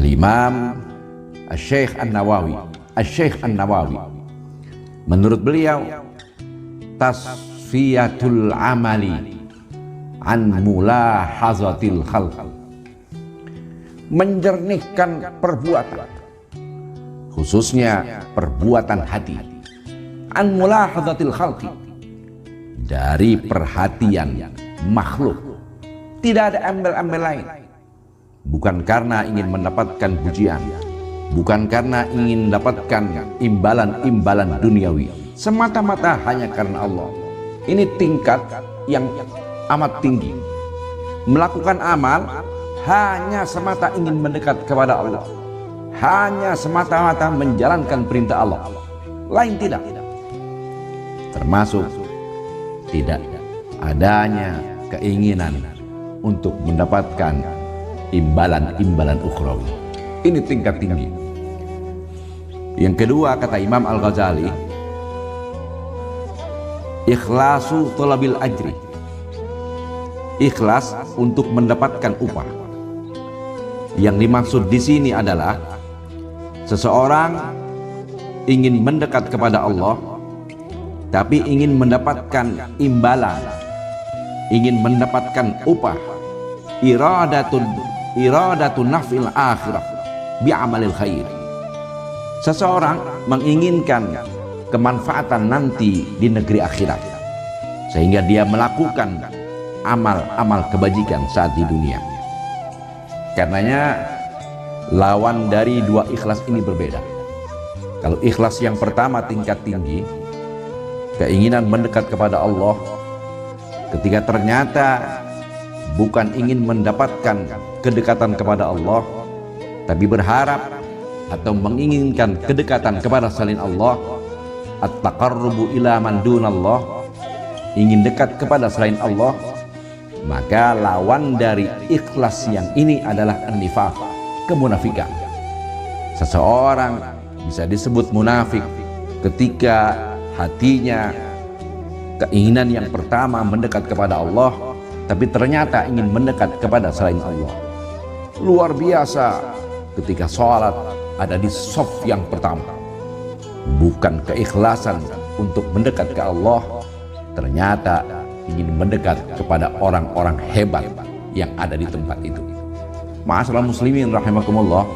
Al-Imam Asy-Syaikh An-Nawawi, menurut beliau, tasfiyatul amali an mulahazatil khalq, menjernihkan perbuatan, khususnya perbuatan hati, an mulahazatil khalqi, dari perhatian makhluk. Tidak ada embel-embel lain, bukan karena ingin mendapatkan pujian, bukan karena ingin mendapatkan imbalan-imbalan duniawi, semata-mata hanya karena Allah. Ini tingkat yang amat tinggi. Melakukan amal hanya semata ingin mendekat kepada Allah, hanya semata-mata menjalankan perintah Allah, lain tidak. Termasuk tidak adanya keinginan untuk mendapatkan imbalan-imbalan ukhrawi. Ini tingkat tinggi. Yang kedua, kata Imam Al-Ghazali, ikhlasu thalabil ajri, ikhlas untuk mendapatkan upah. Yang dimaksud di sini adalah seseorang ingin mendekat kepada Allah, tapi ingin mendapatkan imbalan, ingin mendapatkan upah. Iradatu naf'il akhirah bi'amalil khair. Seseorang menginginkan kemanfaatan nanti di negeri akhirat, sehingga dia melakukan amal-amal kebajikan saat di dunia. Karenanya lawan dari dua ikhlas ini berbeda. Kalau ikhlas yang pertama tingkat tinggi, keinginan mendekat kepada Allah, ketika ternyata bukan ingin mendapatkan kedekatan kepada Allah, tapi berharap atau menginginkan kedekatan kepada selain Allah, at-taqarrubu ila man dunallah, ingin dekat kepada selain Allah, maka lawan dari ikhlas yang ini adalah an-nifaq, kemunafikan. Seseorang bisa disebut munafik ketika hatinya keinginan yang pertama mendekat kepada Allah, tapi ternyata ingin mendekat kepada selain Allah. Luar biasa ketika sholat ada di shaf yang pertama, bukan keikhlasan untuk mendekat ke Allah, ternyata ingin mendekat kepada orang-orang hebat yang ada di tempat itu. Ma'asyiral muslimin rahimakumullah.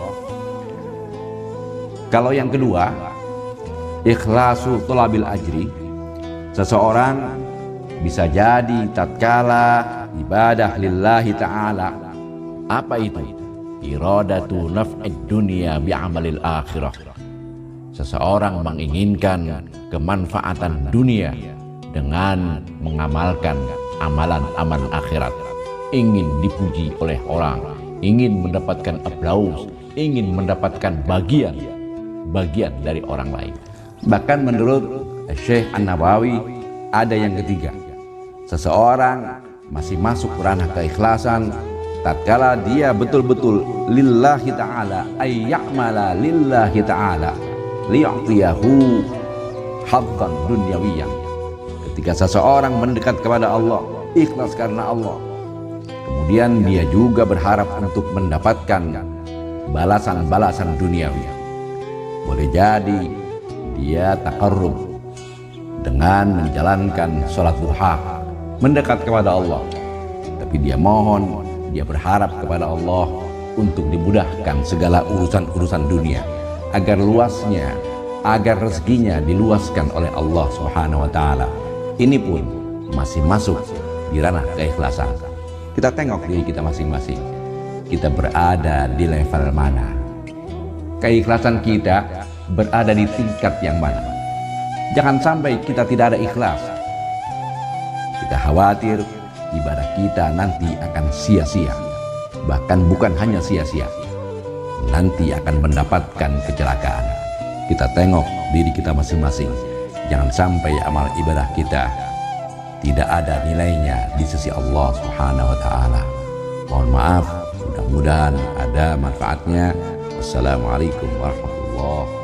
Kalau yang kedua, ikhlasu thalabil ajri, seseorang bisa jadi tatkala ibadah lillahi ta'ala. Apa itu? Iradatu naf'id dunia bi'amalil akhirah. Seseorang menginginkan kemanfaatan dunia dengan mengamalkan amalan-amal akhirat. Ingin dipuji oleh orang, ingin mendapatkan aplaus, ingin mendapatkan bagian dari orang lain. Bahkan menurut Syekh An-Nawawi ada yang ketiga, seseorang masih masuk ranah keikhlasan tatkala dia betul-betul lillahi ta'ala, ay ya'mala lillahi ta'ala liya'tiyahu hadzan dunyawiyyan. Ketika seseorang mendekat kepada Allah, ikhlas karena Allah, kemudian dia juga berharap untuk mendapatkan balasan-balasan duniawi. Boleh jadi dia taqarrub dengan menjalankan sholat duha, mendekat kepada Allah, tapi dia mohon, dia berharap kepada Allah untuk dimudahkan segala urusan-urusan dunia, agar luasnya, agar rezekinya diluaskan oleh Allah Subhanahu wa Ta'ala. Ini pun masih masuk di ranah keikhlasan. Kita tengok diri kita masing-masing, kita berada di level mana, keikhlasan kita berada di tingkat yang mana. Jangan sampai kita tidak ada ikhlas. Kita khawatir ibadah kita nanti akan sia-sia. Bahkan bukan hanya sia-sia, nanti akan mendapatkan kecelakaan. Kita tengok diri kita masing-masing. Jangan sampai amal ibadah kita tidak ada nilainya di sisi Allah Subhanahu wa Ta'ala. Mohon maaf, mudah-mudahan ada manfaatnya. Wassalamualaikum warahmatullahi wabarakatuh.